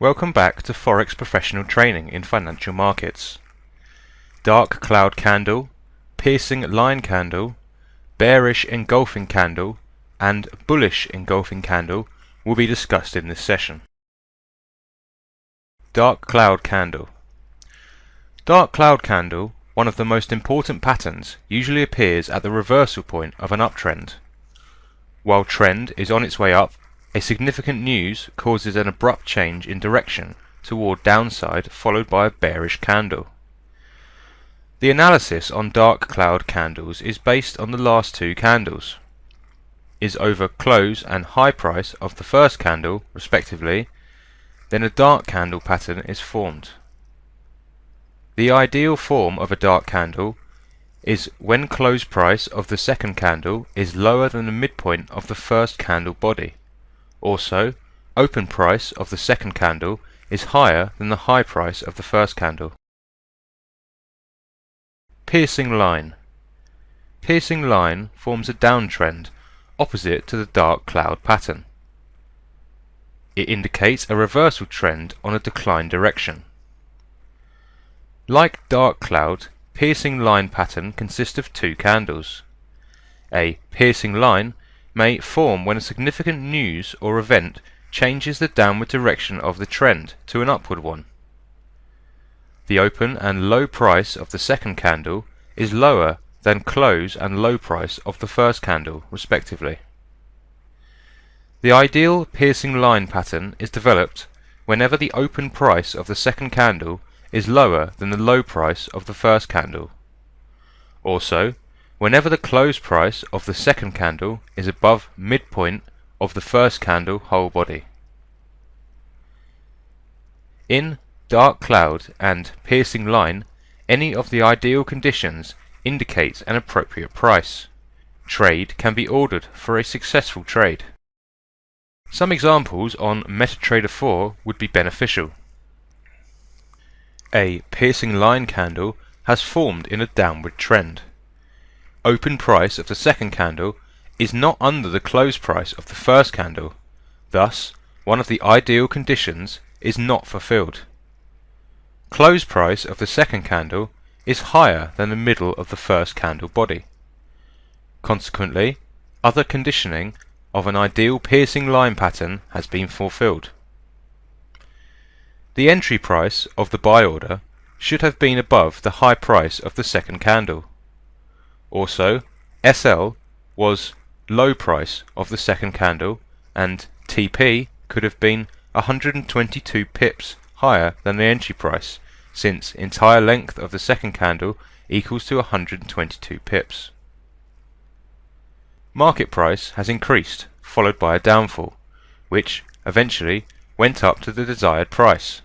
Welcome back to Forex Professional Training in Financial Markets. Dark cloud candle, piercing line candle, bearish engulfing candle, and bullish engulfing candle will be discussed in this session. Dark cloud candle. Dark cloud candle, one of the most important patterns, usually appears at the reversal point of an uptrend. While trend is on its way up, a significant news causes an abrupt change in direction toward downside, followed by a bearish candle. The analysis on dark cloud candles is based on the last two candles. Is over close and high price of the first candle, respectively, then a dark candle pattern is formed. The ideal form of a dark candle is when close price of the second candle is lower than the midpoint of the first candle body. Also, open price of the second candle is higher than the high price of the first candle. Piercing line. Piercing line forms a downtrend opposite to the dark cloud pattern. It indicates a reversal trend on a decline direction. Like dark cloud, piercing line pattern consists of two candles. A piercing line may form when a significant news or event changes the downward direction of the trend to an upward one. The open and low price of the second candle is lower than close and low price of the first candle, respectively. The ideal piercing line pattern is developed whenever the open price of the second candle is lower than the low price of the first candle. Also, whenever the close price of the second candle is above midpoint of the first candle whole body. In dark cloud and piercing line, any of the ideal conditions indicates an appropriate price. Trade can be ordered for a successful trade. Some examples on MetaTrader 4 would be beneficial. A piercing line candle has formed in a downward trend. Open price of the second candle is not under the close price of the first candle, thus one of the ideal conditions is not fulfilled. Close price of the second candle is higher than the middle of the first candle body. Consequently, other conditioning of an ideal piercing line pattern has been fulfilled. The entry price of the buy order should have been above the high price of the second candle. Also, SL was low price of the second candle, and TP could have been 122 pips higher than the entry price, since entire length of the second candle equals to 122 pips. Market price has increased, followed by a downfall, which eventually went up to the desired price.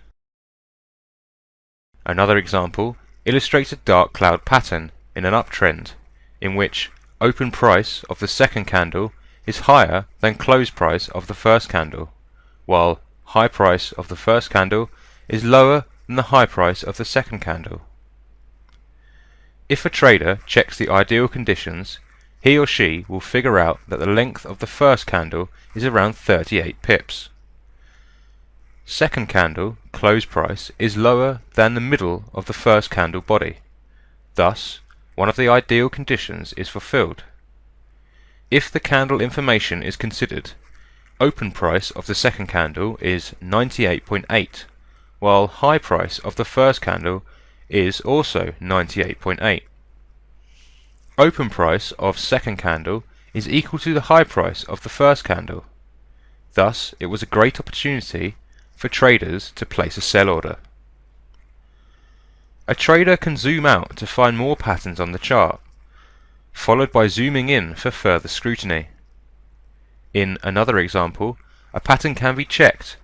Another example illustrates a dark cloud pattern in an uptrend, in which open price of the second candle is higher than close price of the first candle, while high price of the first candle is lower than the high price of the second candle. If a trader checks the ideal conditions, he or she will figure out that the length of the first candle is around 38 pips. Second candle close price is lower than the middle of the first candle body. Thus, one of the ideal conditions is fulfilled. If the candle information is considered, open price of the second candle is 98.8, while high price of the first candle is also 98.8. Open price of second candle is equal to the high price of the first candle. Thus, it was a great opportunity for traders to place a sell order. A trader can zoom out to find more patterns on the chart, followed by zooming in for further scrutiny. In another example, a pattern can be checked,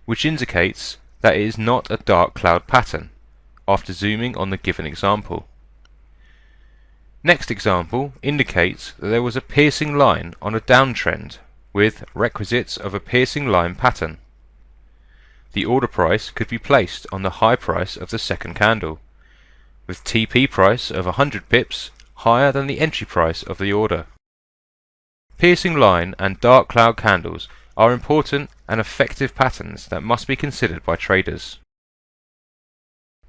which indicates that it is not a dark cloud pattern, after zooming on the given example. Next example indicates that there was a piercing line on a downtrend with requisites of a piercing line pattern. The order price could be placed on the high price of the second candle, with TP price of 100 pips higher than the entry price of the order. Piercing line and dark cloud candles are important and effective patterns that must be considered by traders.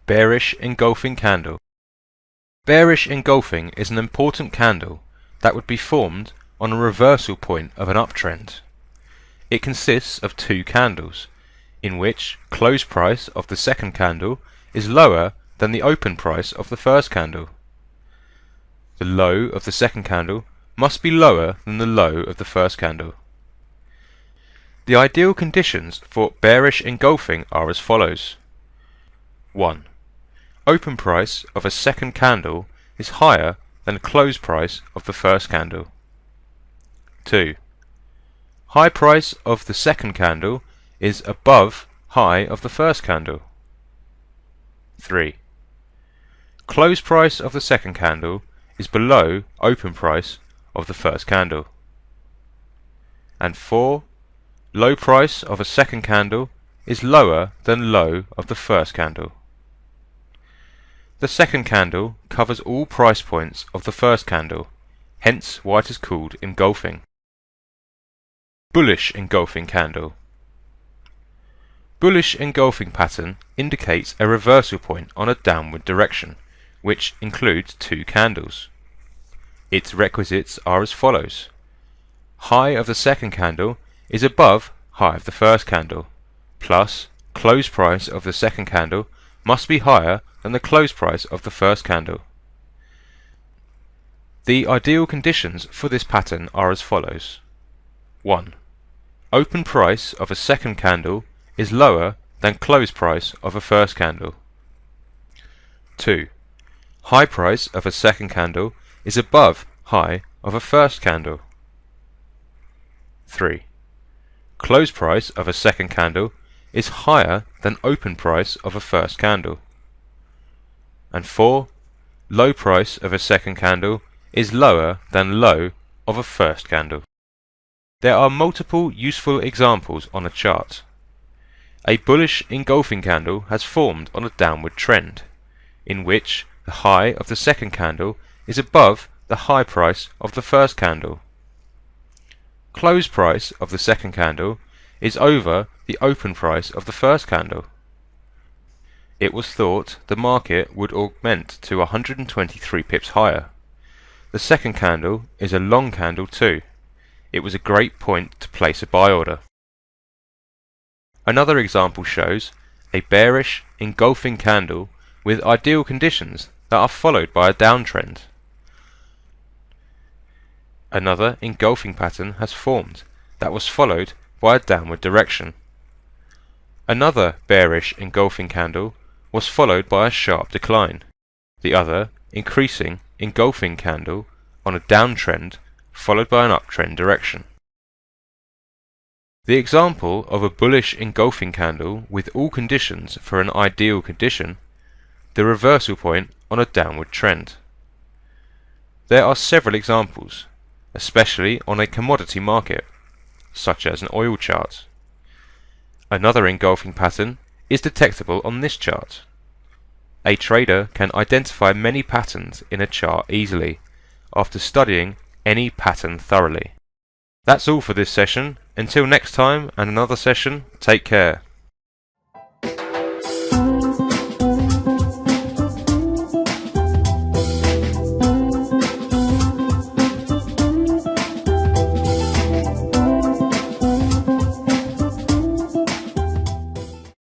Bearish engulfing candle. Bearish engulfing is an important candle that would be formed on a reversal point of an uptrend. It consists of two candles, in which close price of the second candle is lower than the open price of the first candle. The low of the second candle must be lower than the low of the first candle. The ideal conditions for bearish engulfing are as follows. 1. Open price of a second candle is higher than close price of the first candle. 2. High price of the second candle is above high of the first candle. 3. Close price of the second candle is below open price of the first candle. And 4. Low price of a second candle is lower than low of the first candle. The second candle covers all price points of the first candle, hence why it is called engulfing. Bullish engulfing candle. Bullish engulfing pattern indicates a reversal point on a downward direction, which includes two candles. Its requisites are as follows. High of the second candle is above high of the first candle, plus close price of the second candle must be higher than the close price of the first candle. The ideal conditions for this pattern are as follows. 1. Open price of a second candle is lower than close price of a first candle. 2. High price of a second candle is above high of a first candle. 3. Close price of a second candle is higher than open price of a first candle. And 4. Low price of a second candle is lower than low of a first candle. There are multiple useful examples on a chart. A bullish engulfing candle has formed on a downward trend, in which the high of the second candle is above the high price of the first candle. Close price of the second candle is over the open price of the first candle. It was thought the market would augment to 123 pips higher. The second candle is a long candle too. It was a great point to place a buy order. Another example shows a bearish engulfing candle with ideal conditions that are followed by a downtrend. Another engulfing pattern has formed that was followed by a downward direction. Another bearish engulfing candle was followed by a sharp decline. The other increasing engulfing candle on a downtrend followed by an uptrend direction. The example of a bullish engulfing candle with all conditions for an ideal condition, the reversal point on a downward trend. There are several examples, especially on a commodity market, such as an oil chart. Another engulfing pattern is detectable on this chart. A trader can identify many patterns in a chart easily after studying any pattern thoroughly. That's all for this session. Until next time and another session, take care.